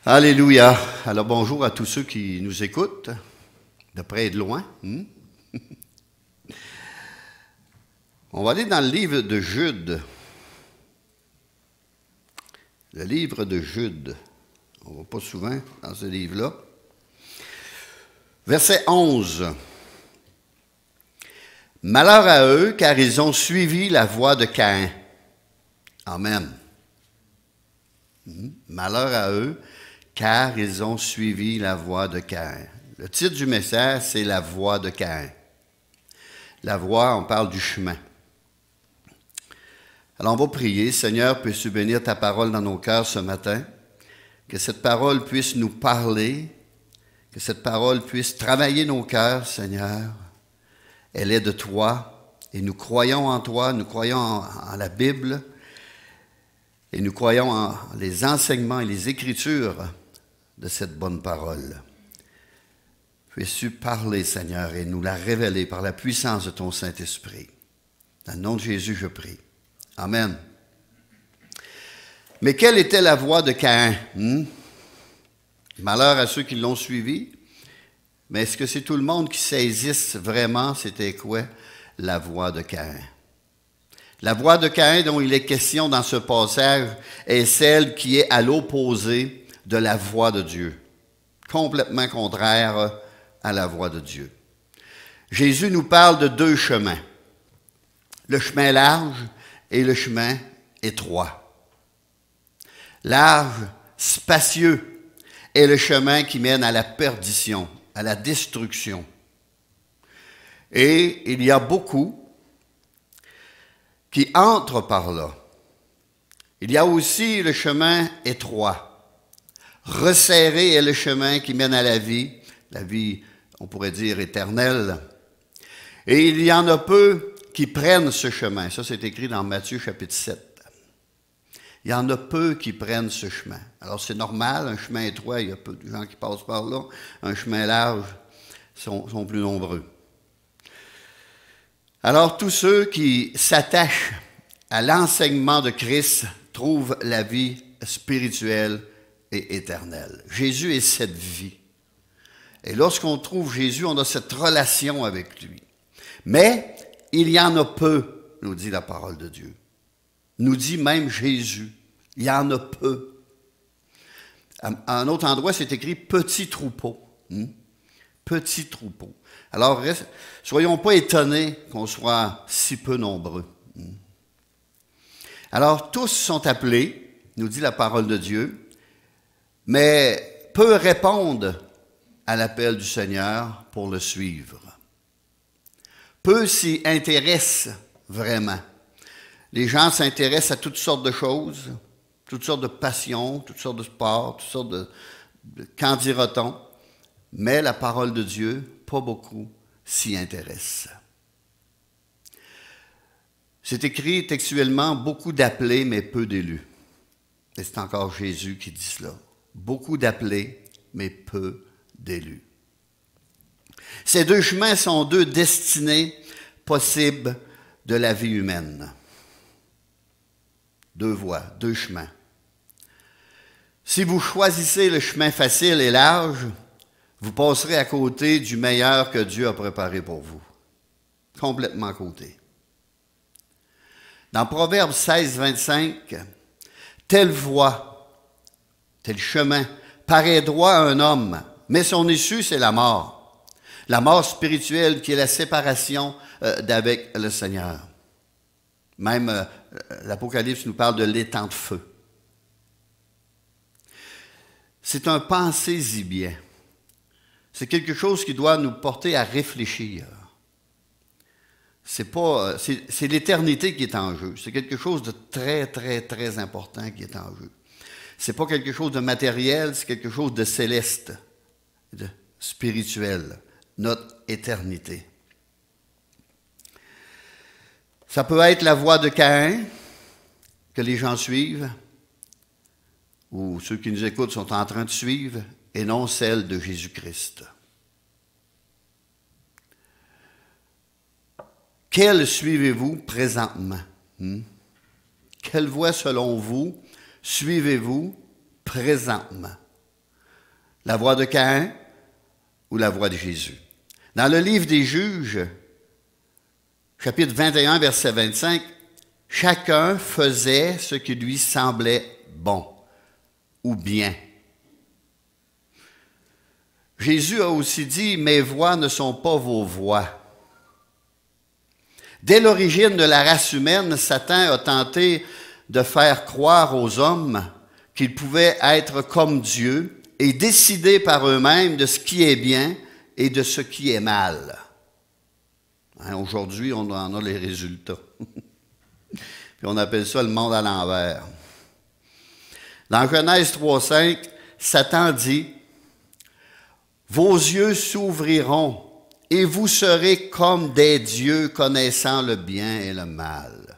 Alléluia. Alors bonjour à tous ceux qui nous écoutent, de près et de loin. On va aller dans le livre de Jude. Le livre de Jude. On ne va pas souvent dans ce livre-là. Verset 11. Malheur à eux, car ils ont suivi la voie de Caïn. Amen. Malheur à eux, car ils ont suivi la voie de Caïn. Le titre du message, c'est la voie de Caïn. La voie, on parle du chemin. Alors on va prier. Seigneur, peux-tu bénir ta parole dans nos cœurs ce matin? Que cette parole puisse nous parler, que cette parole puisse travailler nos cœurs, Seigneur. Elle est de toi et nous croyons en toi, nous croyons en la Bible et nous croyons en les enseignements et les écritures de cette bonne parole. Puisses-tu parler, Seigneur, et nous la révéler par la puissance de ton Saint-Esprit. Dans le nom de Jésus, je prie. Amen. Mais quelle était la voie de Caïn? Malheur à ceux qui l'ont suivi. Mais est-ce que c'est tout le monde qui saisisse vraiment c'était quoi la voie de Caïn? La voie de Caïn dont il est question dans ce passage est celle qui est à l'opposé de la voie de Dieu, complètement contraire à la voie de Dieu. Jésus nous parle de deux chemins, le chemin large et le chemin étroit. Large, spacieux, est le chemin qui mène à la perdition, à la destruction. Et il y a beaucoup qui entrent par là. Il y a aussi le chemin étroit. Resserré est le chemin qui mène à la vie, on pourrait dire, éternelle. Et il y en a peu qui prennent ce chemin. Ça, c'est écrit dans Matthieu chapitre 7. Il y en a peu qui prennent ce chemin. Alors, c'est normal, un chemin étroit, il y a peu de gens qui passent par là. Un chemin large sont plus nombreux. Alors, tous ceux qui s'attachent à l'enseignement de Christ trouvent la vie spirituelle et éternelle. Jésus est cette vie. Et lorsqu'on trouve Jésus, on a cette relation avec lui. Mais il y en a peu, nous dit la parole de Dieu. Nous dit même Jésus. Il y en a peu. À un autre endroit, c'est écrit « petit troupeau ». Petit troupeau. Alors, soyons pas étonnés qu'on soit si peu nombreux. Alors, tous sont appelés, nous dit la parole de Dieu, mais peu répondent à l'appel du Seigneur pour le suivre. Peu s'y intéressent vraiment. Les gens s'intéressent à toutes sortes de choses, toutes sortes de passions, toutes sortes de sports, toutes sortes de qu'en dira-t-on, mais la parole de Dieu, pas beaucoup s'y intéressent. C'est écrit textuellement, beaucoup d'appelés, mais peu d'élus. Et c'est encore Jésus qui dit cela. Beaucoup d'appelés, mais peu d'élus. Ces deux chemins sont deux destinées possibles de la vie humaine. Deux voies, deux chemins. Si vous choisissez le chemin facile et large, vous passerez à côté du meilleur que Dieu a préparé pour vous. Complètement à côté. Dans Proverbe 16, 25, telle voie, tel chemin, paraît droit à un homme, mais son issue, c'est la mort. La mort spirituelle qui est la séparation d'avec le Seigneur. Même l'Apocalypse nous parle de l'étang de feu. C'est un pensez-y bien. C'est quelque chose qui doit nous porter à réfléchir. C'est l'éternité qui est en jeu. C'est quelque chose de très, très, très important qui est en jeu. C'est pas quelque chose de matériel, c'est quelque chose de céleste, de spirituel, notre éternité. Ça peut être la voie de Caïn que les gens suivent, ou ceux qui nous écoutent sont en train de suivre, et non celle de Jésus-Christ. Quelle suivez-vous présentement? Quelle voie, selon vous, suivez-vous présentement? La voix de Caïn ou la voix de Jésus? Dans le livre des Juges, chapitre 21, verset 25, chacun faisait ce qui lui semblait bon ou bien. Jésus a aussi dit, mes voix ne sont pas vos voix. Dès l'origine de la race humaine, Satan a tenté de faire croire aux hommes qu'ils pouvaient être comme Dieu et décider par eux-mêmes de ce qui est bien et de ce qui est mal. Hein, aujourd'hui, on en a les résultats. Puis on appelle ça le monde à l'envers. Dans Genèse 3,5, Satan dit, « Vos yeux s'ouvriront et vous serez comme des dieux connaissant le bien et le mal. »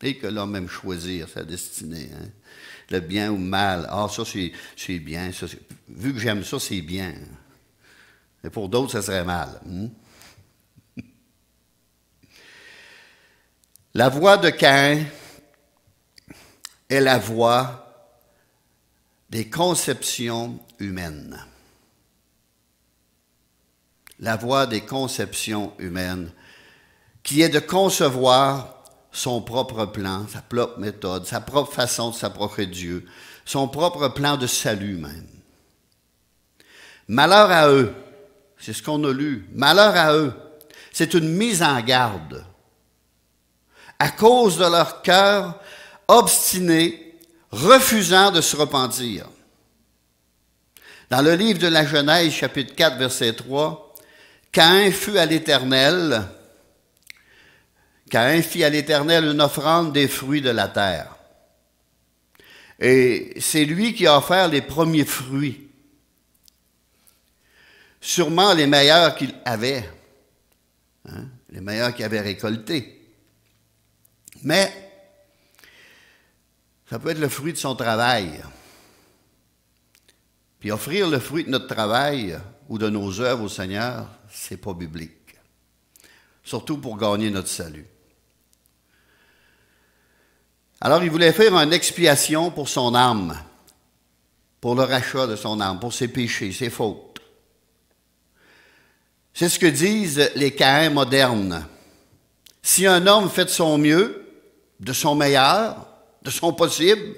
Et que l'homme aime choisir sa destinée. Hein? Le bien ou le mal. Ah, ça c'est bien. Ça, vu que j'aime ça, c'est bien. Mais pour d'autres, ça serait mal. La voix de Caïn est la voix des conceptions humaines. La voie des conceptions humaines, qui est de concevoir son propre plan, sa propre méthode, sa propre façon de s'approcher de Dieu, son propre plan de salut même. Malheur à eux, c'est ce qu'on a lu, malheur à eux, c'est une mise en garde. À cause de leur cœur obstiné, refusant de se repentir. Dans le livre de la Genèse, chapitre 4, verset 3, Caïn fit à l'Éternel une offrande des fruits de la terre. Et c'est lui qui a offert les premiers fruits. Sûrement les meilleurs qu'il avait, hein, les meilleurs qu'il avait récoltés. Mais ça peut être le fruit de son travail. Puis offrir le fruit de notre travail ou de nos œuvres au Seigneur, c'est pas biblique. Surtout pour gagner notre salut. Alors, il voulait faire une expiation pour son âme, pour le rachat de son âme, pour ses péchés, ses fautes. C'est ce que disent les Caïns modernes. Si un homme fait de son mieux, de son meilleur, de son possible,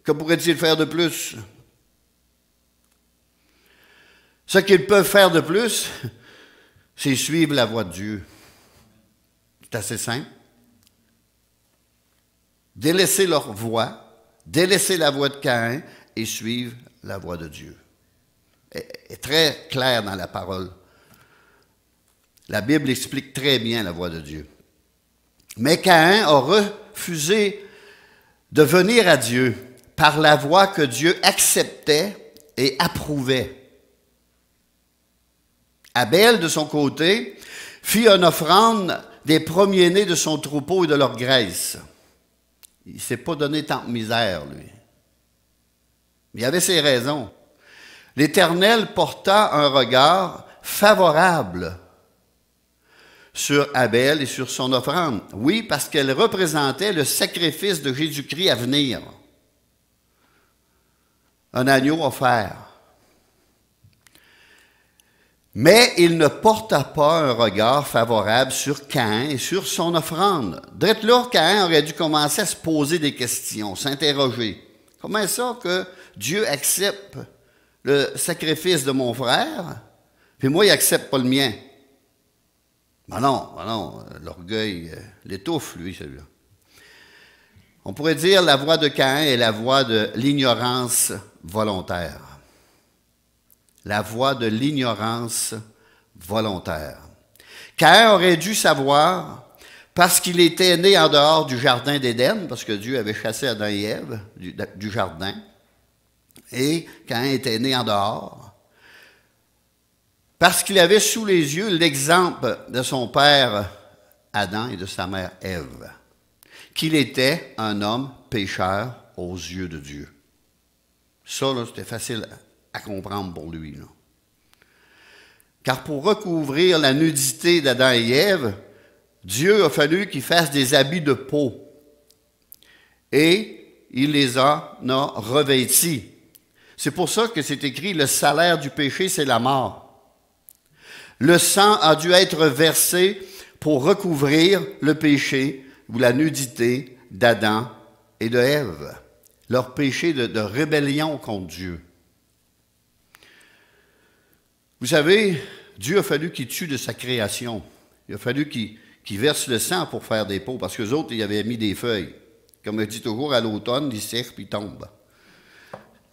que pourrait-il faire de plus? Ce qu'ils peuvent faire de plus, c'est suivre la voie de Dieu. C'est assez simple. Délaisser leur voie, délaisser la voie de Caïn et suivre la voie de Dieu. Est très clair dans la parole. La Bible explique très bien la voie de Dieu. Mais Caïn a refusé de venir à Dieu par la voie que Dieu acceptait et approuvait. Abel, de son côté, fit une offrande des premiers-nés de son troupeau et de leur graisse. Il ne s'est pas donné tant de misère, lui. Mais il avait ses raisons. L'Éternel porta un regard favorable sur Abel et sur son offrande. Oui, parce qu'elle représentait le sacrifice de Jésus-Christ à venir. Un agneau offert. Mais il ne porta pas un regard favorable sur Caïn et sur son offrande. Drette là, Caïn aurait dû commencer à se poser des questions, s'interroger. Comment ça que Dieu accepte le sacrifice de mon frère, puis moi, il n'accepte pas le mien? Ben non, l'orgueil l'étouffe, lui, celui-là. On pourrait dire la voie de Caïn est la voie de l'ignorance volontaire. La voie de l'ignorance volontaire. Caïn aurait dû savoir, parce qu'il était né en dehors du jardin d'Éden, parce que Dieu avait chassé Adam et Ève du jardin, et Caïn était né en dehors, parce qu'il avait sous les yeux l'exemple de son père Adam et de sa mère Ève, qu'il était un homme pécheur aux yeux de Dieu. Ça, là, c'était facile à comprendre pour lui. Là. Car pour recouvrir la nudité d'Adam et Ève, Dieu a fallu qu'ils fassent des habits de peau. Et il les en a revêtis. C'est pour ça que c'est écrit, le salaire du péché, c'est la mort. Le sang a dû être versé pour recouvrir le péché ou la nudité d'Adam et de Ève, leur péché de rébellion contre Dieu. Vous savez, Dieu a fallu qu'il tue de sa création. Il a fallu qu'il verse le sang pour faire des pots, parce qu'eux autres, ils avaient mis des feuilles. Comme je dis toujours, à l'automne, ils sèchent puis ils tombent.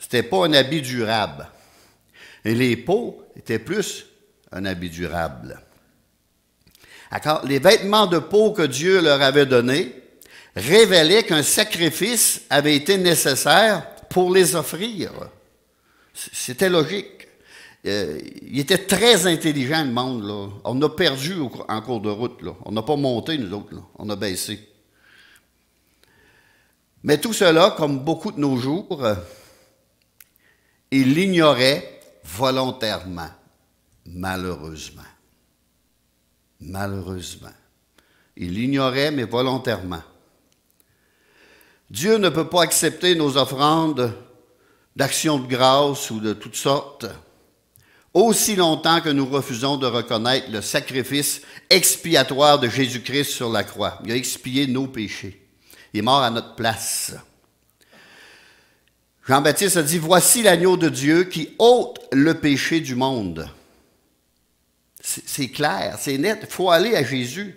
C'était pas un habit durable. Et les peaux étaient plus un habit durable. Alors, les vêtements de peau que Dieu leur avait donnés révélaient qu'un sacrifice avait été nécessaire pour les offrir. C'était logique. Il était très intelligent, le monde, là. On a perdu en cours de route, là. On n'a pas monté, nous autres, là. On a baissé. Mais tout cela, comme beaucoup de nos jours, ils l'ignoraient volontairement, malheureusement. Malheureusement. Ils l'ignoraient, mais volontairement. Dieu ne peut pas accepter nos offrandes d'actions de grâce ou de toutes sortes, aussi longtemps que nous refusons de reconnaître le sacrifice expiatoire de Jésus-Christ sur la croix. Il a expié nos péchés. Il est mort à notre place. Jean-Baptiste a dit, « Voici l'agneau de Dieu qui ôte le péché du monde. » C'est clair, c'est net. Il faut aller à Jésus.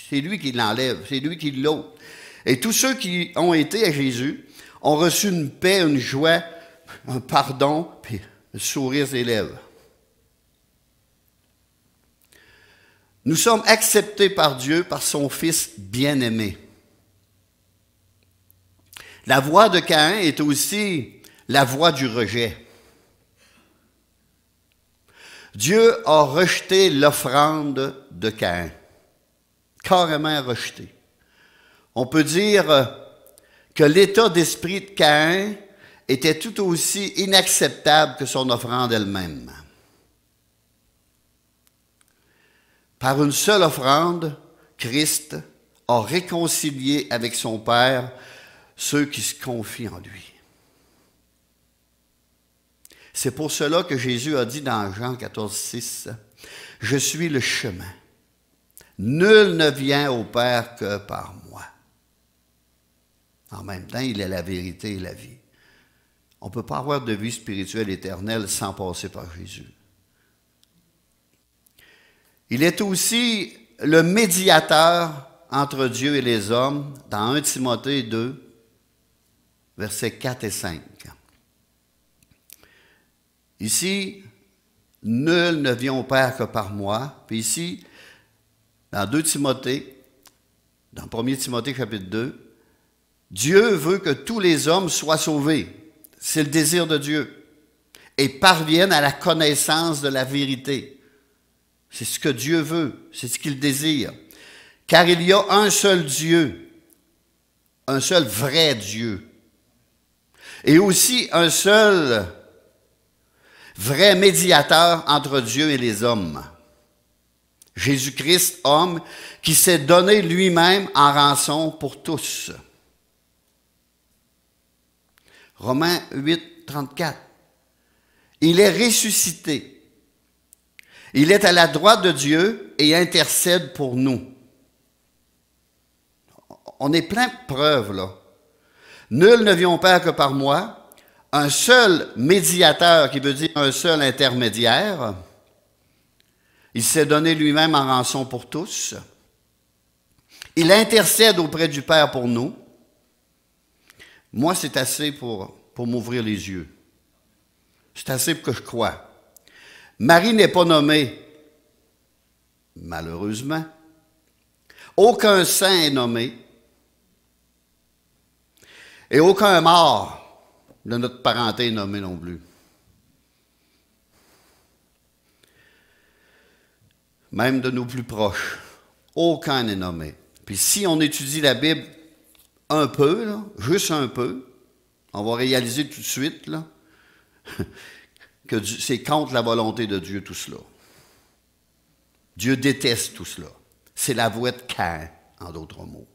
C'est lui qui l'enlève, c'est lui qui l'ôte. Et tous ceux qui ont été à Jésus ont reçu une paix, une joie, un pardon, puis le sourire sur les lèvres. Nous sommes acceptés par Dieu, par son Fils bien-aimé. La voix de Caïn est aussi la voix du rejet. Dieu a rejeté l'offrande de Caïn, carrément rejeté. On peut dire que l'état d'esprit de Caïn était tout aussi inacceptable que son offrande elle-même. Par une seule offrande, Christ a réconcilié avec son Père ceux qui se confient en lui. C'est pour cela que Jésus a dit dans Jean 14, 6, « Je suis le chemin. Nul ne vient au Père que par moi. » En même temps, il est la vérité et la vie. On ne peut pas avoir de vie spirituelle éternelle sans passer par Jésus. Il est aussi le médiateur entre Dieu et les hommes dans 1 Timothée 2, versets 4 et 5. Ici, nul ne vient au Père que par moi. Puis ici, dans 2 Timothée, dans 1 Timothée chapitre 2, Dieu veut que tous les hommes soient sauvés. C'est le désir de Dieu. Et parviennent à la connaissance de la vérité. C'est ce que Dieu veut, c'est ce qu'il désire. Car il y a un seul Dieu, un seul vrai Dieu. Et aussi un seul vrai médiateur entre Dieu et les hommes. Jésus-Christ, homme, qui s'est donné lui-même en rançon pour tous. Romains 8, 34. Il est ressuscité. Il est à la droite de Dieu et intercède pour nous. On est plein de preuves, là. Nul ne vient au Père que par moi. Un seul médiateur, qui veut dire un seul intermédiaire. Il s'est donné lui-même en rançon pour tous. Il intercède auprès du Père pour nous. Moi, c'est assez pour m'ouvrir les yeux. C'est assez pour que je croie. Marie n'est pas nommée, malheureusement. Aucun saint est nommé. Et aucun mort de notre parenté est nommé non plus. Même de nos plus proches, aucun n'est nommé. Puis si on étudie la Bible un peu, là, juste un peu, on va réaliser tout de suite là, que c'est contre la volonté de Dieu tout cela. Dieu déteste tout cela. C'est la voie de Caïn, en d'autres mots.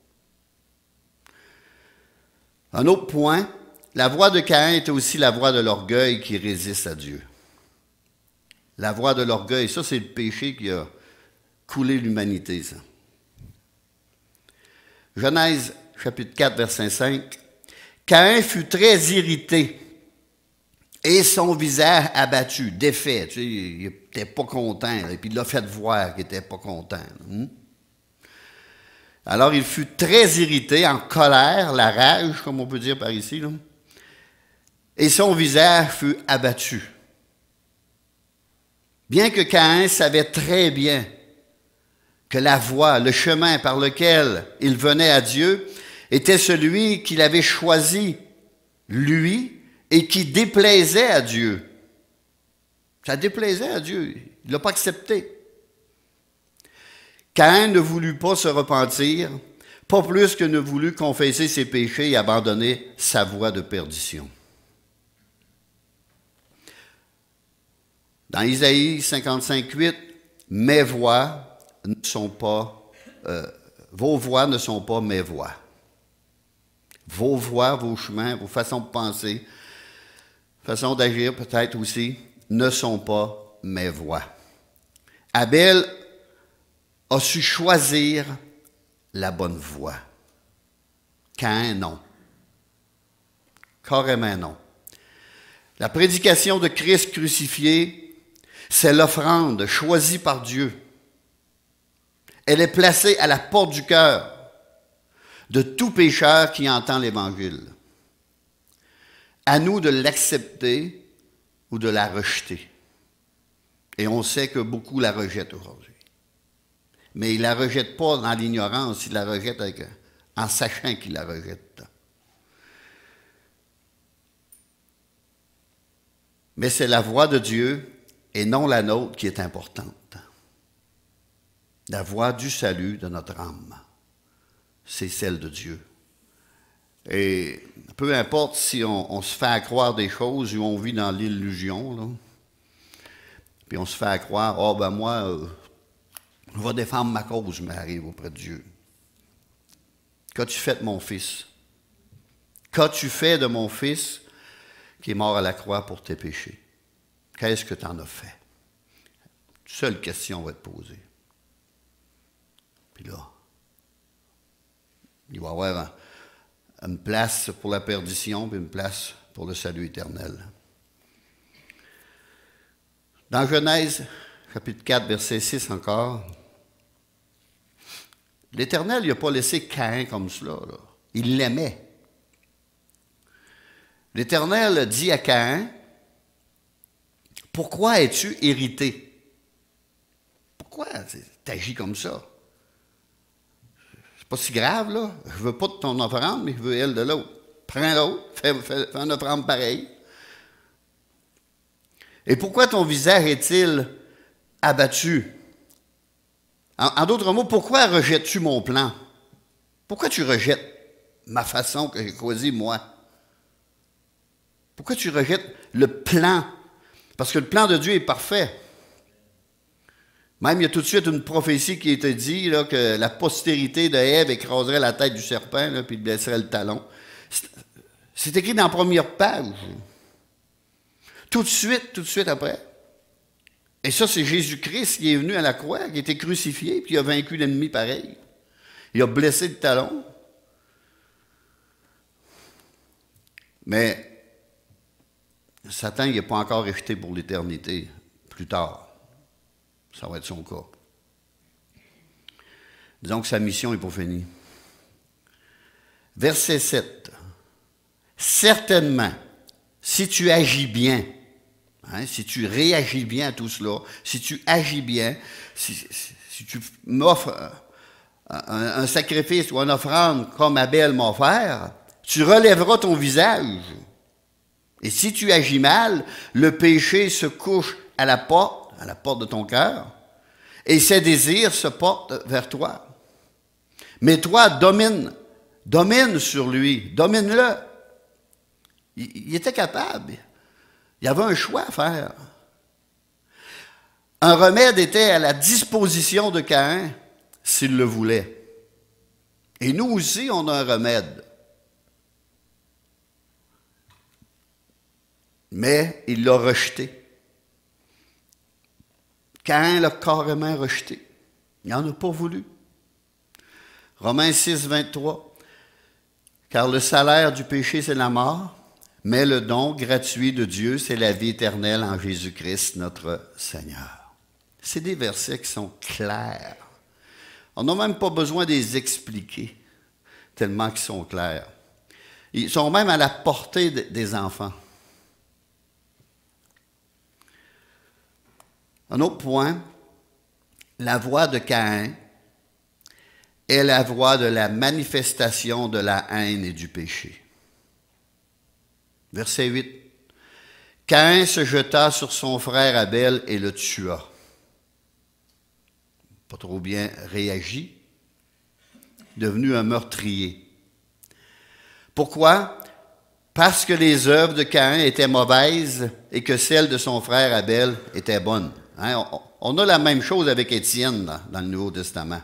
Un autre point, la voie de Caïn était aussi la voie de l'orgueil qui résiste à Dieu. La voie de l'orgueil, ça c'est le péché qui a coulé l'humanité, ça. Genèse chapitre 4, verset 5. Caïn fut très irrité et son visage abattu, défait. Tu sais, il n'était pas content, et puis il l'a fait voir qu'il n'était pas content. Alors il fut très irrité, en colère, la rage, comme on peut dire par ici, là. Et son visage fut abattu. Bien que Caïn savait très bien que la voie, le chemin par lequel il venait à Dieu était celui qu'il avait choisi, lui, et qui déplaisait à Dieu. Ça déplaisait à Dieu. Il ne l'a pas accepté. Caïn ne voulut pas se repentir, pas plus que ne voulut confesser ses péchés et abandonner sa voie de perdition. Dans Isaïe 55:8, mes voix ne sont pas, vos voix ne sont pas mes voix. Vos voix, vos chemins, vos façons de penser, façons d'agir peut-être aussi, ne sont pas mes voix. Abel a su choisir la bonne voie. Caïn, non. Carrément non. La prédication de Christ crucifié, c'est l'offrande choisie par Dieu. Elle est placée à la porte du cœur de tout pécheur qui entend l'Évangile. À nous de l'accepter ou de la rejeter. Et on sait que beaucoup la rejettent aujourd'hui. Mais ils ne la rejettent pas dans l'ignorance, ils la rejettent en sachant qu'ils la rejettent. Mais c'est la voix de Dieu et non la nôtre qui est importante. La voie du salut de notre âme, c'est celle de Dieu. Et peu importe si on se fait accroire des choses ou on vit dans l'illusion, là, puis on se fait accroire, « Ah, ben moi, je vais défendre ma cause, mais arrive auprès de Dieu. » Qu'as-tu fait de mon fils? Qu'as-tu fait de mon fils qui est mort à la croix pour tes péchés? Qu'est-ce que tu en as fait? Une seule question va être posée. Puis là, il va y avoir une place pour la perdition, puis une place pour le salut éternel. Dans Genèse, chapitre 4, verset 6 encore, l'Éternel n'a pas laissé Caïn comme cela, là. Il l'aimait. L'Éternel dit à Caïn, « Pourquoi es-tu irrité? Pourquoi tu agis comme ça? C'est pas si grave, là. Je veux pas de ton offrande, mais je veux elle de l'autre. Prends l'autre, fais une offrande pareille. Et pourquoi ton visage est-il abattu? » En d'autres mots, pourquoi rejettes-tu mon plan? Pourquoi tu rejettes ma façon que j'ai choisie, moi? Pourquoi tu rejettes le plan? Parce que le plan de Dieu est parfait. Même, il y a tout de suite une prophétie qui a été dit là, que la postérité de Ève écraserait la tête du serpent, là, puis il blesserait le talon. C'est écrit dans la première page. Tout de suite après. Et ça, c'est Jésus-Christ qui est venu à la croix, qui a été crucifié, puis il a vaincu l'ennemi pareil. Il a blessé le talon. Mais Satan, il n'est pas encore rejeté pour l'éternité. Plus tard, ça va être son cas. Disons que sa mission n'est pas finie. Verset 7. Certainement, si tu agis bien, si tu réagis bien à tout cela, si tu agis bien, si tu m'offres un sacrifice ou une offrande comme Abel m'a offert, tu relèveras ton visage. Et si tu agis mal, le péché se couche à la porte de ton cœur, et ses désirs se portent vers toi. Mais toi, domine sur lui, domine-le. Il était capable. Il y avait un choix à faire. Un remède était à la disposition de Caïn s'il le voulait. Et nous aussi, on a un remède. mais il l'a rejeté. Caïn l'a carrément rejeté. Il n'en a pas voulu. Romains 6, 23. Car le salaire du péché, c'est la mort, mais le don gratuit de Dieu, c'est la vie éternelle en Jésus-Christ, notre Seigneur. C'est des versets qui sont clairs. On n'a même pas besoin de les expliquer, tellement qu'ils sont clairs. Ils sont même à la portée des enfants. Un autre point, la voix de Caïn est la voix de la manifestation de la haine et du péché. Verset 8. Caïn se jeta sur son frère Abel et le tua. Pas trop bien réagi, devenu un meurtrier. Pourquoi? Parce que les œuvres de Caïn étaient mauvaises et que celles de son frère Abel étaient bonnes. Hein? On a la même chose avec Étienne dans le Nouveau Testament.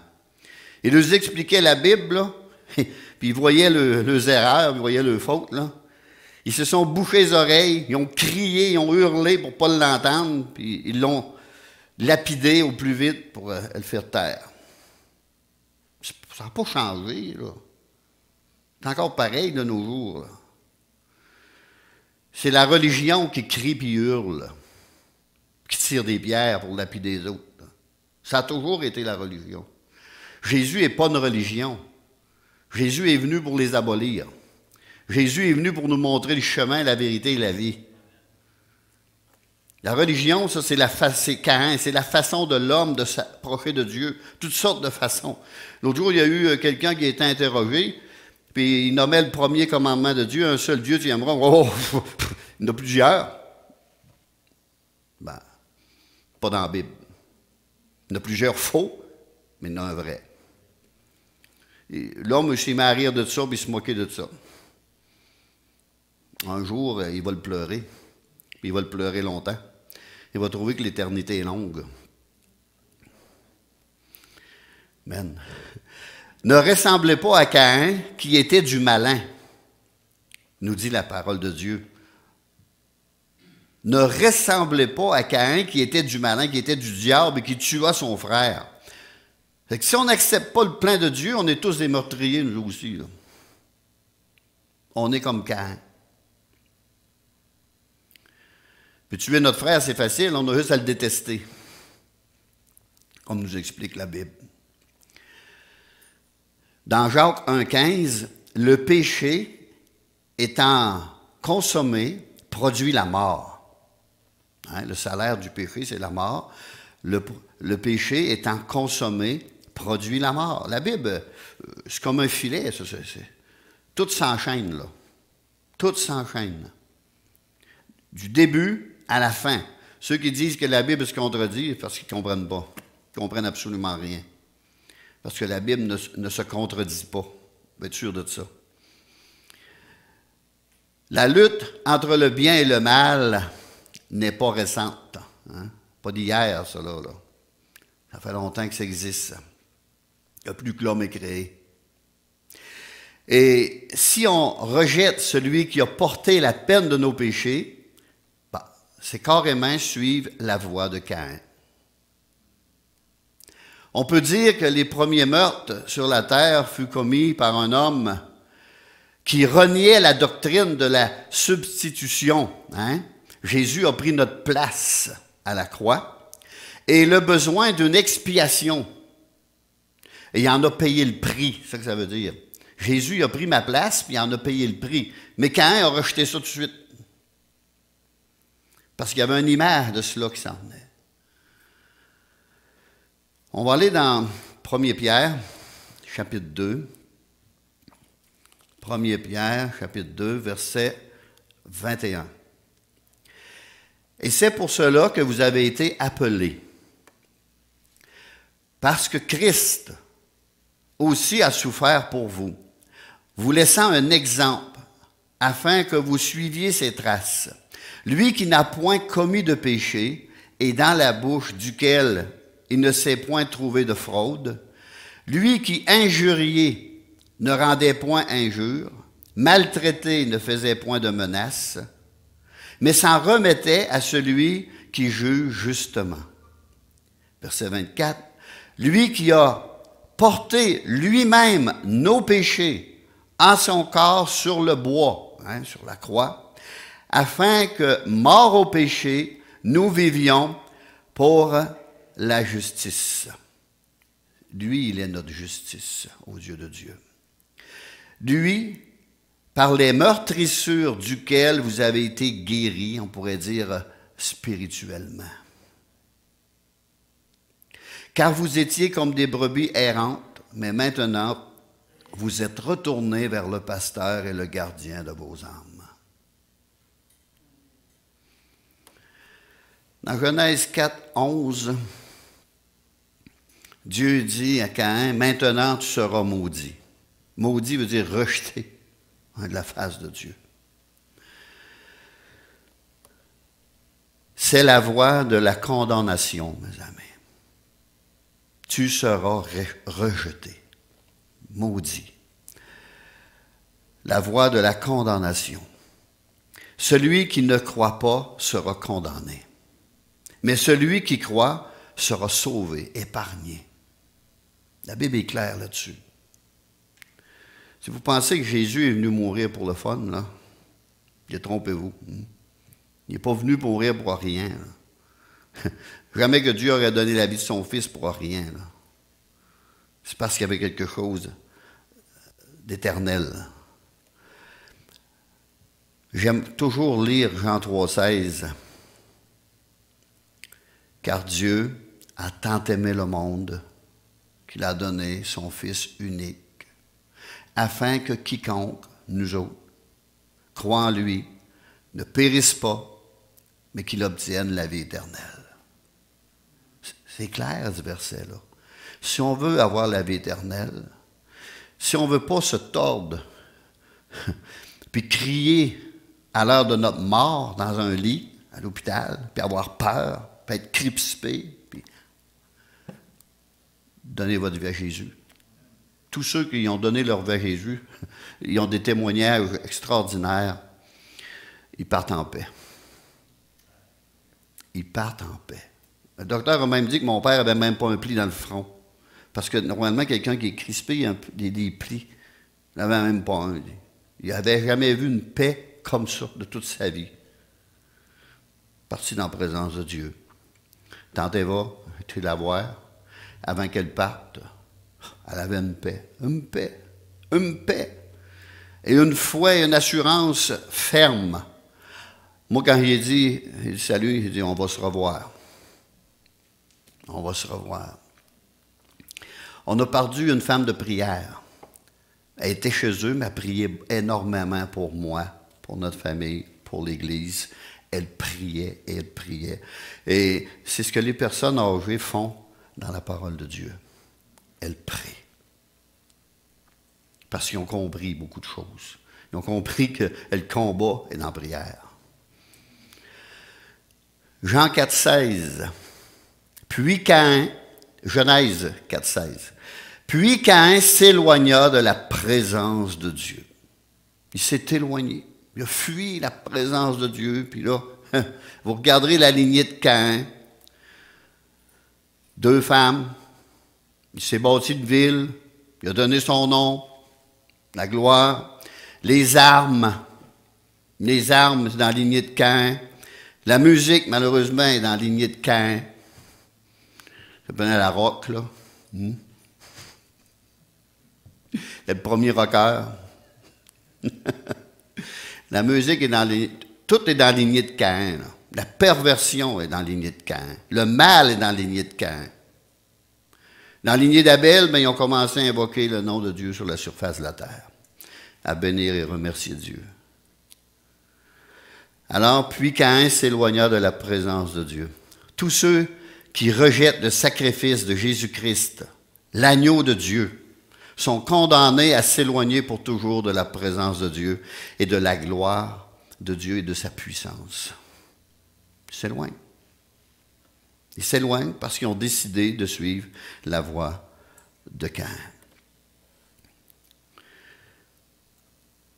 Il nous expliquait la Bible, là, puis ils voyaient leurs erreurs, ils voyaient leurs fautes. Là. Ils se sont bouchés les oreilles, ils ont crié, ils ont hurlé pour ne pas l'entendre, puis ils l'ont lapidé au plus vite pour le faire taire. Ça n'a pas changé, là. C'est encore pareil de nos jours. Là. C'est la religion qui crie puis hurle, qui tire des pierres pour lapider les autres. Là. Ça a toujours été la religion. Jésus n'est pas une religion. Jésus est venu pour les abolir. Jésus est venu pour nous montrer le chemin, la vérité et la vie. La religion, ça, c'est Caïn, c'est la façon de l'homme de s'approcher de Dieu. Toutes sortes de façons. L'autre jour, il y a eu quelqu'un qui a été interrogé, puis il nommait le premier commandement de Dieu, un seul Dieu, tu aimeras. Oh, il y en a plusieurs. Ben, pas dans la Bible. Il y en a plusieurs faux, mais il y en a un vrai. L'homme s'est mis à rire de ça, puis il se moquait de ça. Un jour, il va le pleurer, puis il va le pleurer longtemps. Il va trouver que l'éternité est longue. Amen. Ne ressemblez pas à Caïn, qui était du malin, nous dit la parole de Dieu. Ne ressemblez pas à Caïn, qui était du malin, qui était du diable et qui tua son frère. Fait que si on n'accepte pas le plan de Dieu, on est tous des meurtriers, nous aussi. Là. On est comme Caïn. Puis tuer notre frère, c'est facile, on a juste à le détester. Comme nous explique la Bible. Dans Jacques 1,15, le péché étant consommé produit la mort. Hein, le salaire du péché, c'est la mort. Le péché étant consommé produit la mort. La Bible, c'est comme un filet. Tout s'enchaîne, là. Tout s'enchaîne. Du début à la fin. Ceux qui disent que la Bible se contredit, parce qu'ils ne comprennent pas. Ils ne comprennent absolument rien. Parce que la Bible ne se contredit pas. Vous êtes sûr de ça. La lutte entre le bien et le mal n'est pas récente. Hein? Pas d'hier, ça là. Ça fait longtemps que ça existe. Il n'y a plus que l'homme est créé. Et si on rejette celui qui a porté la peine de nos péchés, c'est carrément suivre la voie de Caïn. On peut dire que les premiers meurtres sur la terre furent commis par un homme qui reniait la doctrine de la substitution. Hein? Jésus a pris notre place à la croix et le besoin d'une expiation. Et il en a payé le prix, c'est ça que ça veut dire. Jésus a pris ma place, puis il en a payé le prix. Mais Caïn a rejeté ça tout de suite. Parce qu'il y avait une image de cela qui s'en venait. On va aller dans 1 Pierre, chapitre 2. 1 Pierre, chapitre 2, verset 21. Et c'est pour cela que vous avez été appelés. Parce que Christ aussi a souffert pour vous, vous laissant un exemple, afin que vous suiviez ses traces. Lui qui n'a point commis de péché, et dans la bouche duquel il ne s'est point trouvé de fraude, lui qui injurié ne rendait point injure, maltraité ne faisait point de menace, mais s'en remettait à celui qui juge justement. Verset 24, lui qui a porté lui-même nos péchés en son corps sur le bois, sur la croix, afin que, morts au péché, nous vivions pour la justice. Lui, il est notre justice aux yeux de Dieu. Lui, par les meurtrissures duquel vous avez été guéris, on pourrait dire spirituellement. Car vous étiez comme des brebis errantes, mais maintenant, vous êtes retournés vers le pasteur et le gardien de vos âmes. Dans Genèse 4, 11, Dieu dit à Caïn, « Maintenant tu seras maudit. » Maudit veut dire rejeté de la face de Dieu. C'est la voie de la condamnation, mes amis. Tu seras rejeté, maudit. La voie de la condamnation. Celui qui ne croit pas sera condamné. Mais celui qui croit sera sauvé, épargné. La Bible est claire là-dessus. Si vous pensez que Jésus est venu mourir pour le fun, là, détrompez-vous. Il n'est pas venu mourir pour rien. Là. Jamais que Dieu aurait donné la vie de son Fils pour rien. Là. C'est parce qu'il y avait quelque chose d'éternel. J'aime toujours lire Jean 3,16. Car Dieu a tant aimé le monde qu'il a donné son Fils unique, afin que quiconque, nous autres, croit en lui, ne périsse pas, mais qu'il obtienne la vie éternelle. C'est clair, ce verset-là. Si on veut avoir la vie éternelle, si on ne veut pas se tordre, puis crier à l'heure de notre mort dans un lit, à l'hôpital, puis avoir peur, puis être crispé, puis donnez votre vie à Jésus. Tous ceux qui ont donné leur vie à Jésus, ils ont des témoignages extraordinaires. Ils partent en paix. Ils partent en paix. Le docteur a même dit que mon père n'avait même pas un pli dans le front. Parce que normalement, quelqu'un qui est crispé, il a des plis. Il n'avait même pas un. Il n'avait jamais vu une paix comme ça de toute sa vie. Parti dans la présence de Dieu. Tante Eva, tu la voir, avant qu'elle parte, elle avait une paix, une paix, une paix. Et une foi et une assurance ferme. Moi, quand il dit salut, il dit on va se revoir. On va se revoir. On a perdu une femme de prière. Elle était chez eux, mais elle priait énormément pour moi, pour notre famille, pour l'Église. Elle priait et elle priait. Et c'est ce que les personnes âgées font dans la parole de Dieu. Elles prient. Parce qu'ils ont compris beaucoup de choses. Ils ont compris que le combat est dans la prière. Jean 4,16. Puis Caïn, Genèse 4,16. Puis Caïn s'éloigna de la présence de Dieu. Il s'est éloigné. Il a fui la présence de Dieu. Puis là, vous regarderez la lignée de Caïn. 2 femmes. Il s'est bâti une ville. Il a donné son nom. La gloire. Les armes. Les armes, c'est dans la lignée de Caïn. La musique, malheureusement, est dans la lignée de Caïn. Ça s'appelle la rock, là. C'est le premier rocker. La musique est dans les... Tout est dans la lignée de Caïn. Là. La perversion est dans la lignée de Caïn. Le mal est dans la lignée de Caïn. Dans la lignée d'Abel, ils ont commencé à invoquer le nom de Dieu sur la surface de la terre. À bénir et remercier Dieu. Alors, puis Caïn s'éloigna de la présence de Dieu. Tous ceux qui rejettent le sacrifice de Jésus-Christ, l'agneau de Dieu, sont condamnés à s'éloigner pour toujours de la présence de Dieu et de la gloire de Dieu et de sa puissance. Ils s'éloignent. Ils s'éloignent parce qu'ils ont décidé de suivre la voie de Caïn.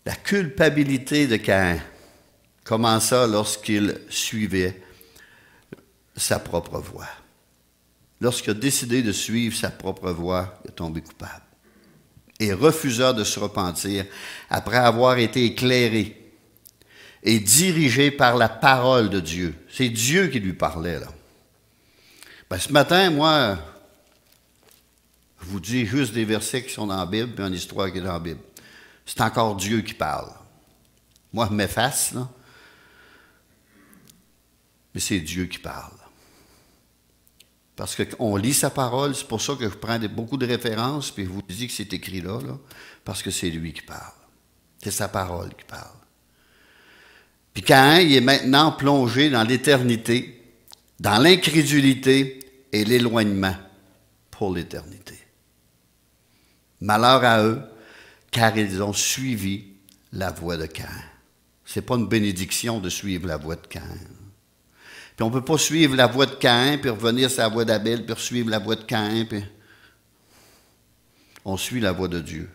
La culpabilité de Caïn Comment ça lorsqu'il suivait sa propre voie? Lorsqu'il a décidé de suivre sa propre voie, il est tombé coupable. Et refusa de se repentir après avoir été éclairé et dirigé par la parole de Dieu. C'est Dieu qui lui parlait, là. Ben, ce matin, moi, je vous dis juste des versets qui sont dans la Bible, puis une histoire qui est dans la Bible. C'est encore Dieu qui parle. Moi, je m'efface, là. Mais c'est Dieu qui parle. Parce qu'on lit sa parole, c'est pour ça que je prends beaucoup de références, puis je vous dis que c'est écrit là, parce que c'est lui qui parle. C'est sa parole qui parle. Puis Caïn, il est maintenant plongé dans l'éternité, dans l'incrédulité et l'éloignement pour l'éternité. Malheur à eux, car ils ont suivi la voie de Caïn. Ce n'est pas une bénédiction de suivre la voie de Caïn. Puis on ne peut pas suivre la voie de Caïn, puis revenir sur la voie d'Abel, puis suivre la voie de Caïn, puis on suit la voie de Dieu.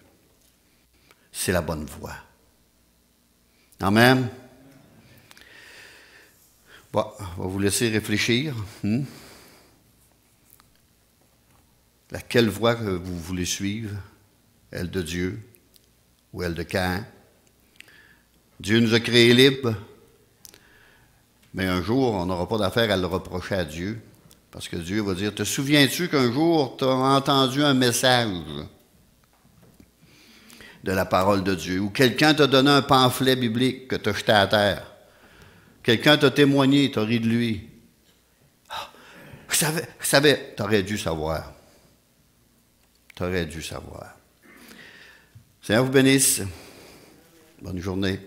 C'est la bonne voie. Amen. Bon, on va vous laisser réfléchir. Laquelle voie que vous voulez suivre? Elle de Dieu ou elle de Caïn? Dieu nous a créés libres. Mais un jour, on n'aura pas d'affaire à le reprocher à Dieu. Parce que Dieu va dire, te souviens-tu qu'un jour, tu as entendu un message de la parole de Dieu, ou quelqu'un t'a donné un pamphlet biblique que tu as jeté à terre. Quelqu'un t'a témoigné, tu as ri de lui. Ah, je savais, tu aurais dû savoir. Tu aurais dû savoir. Seigneur vous bénisse. Bonne journée.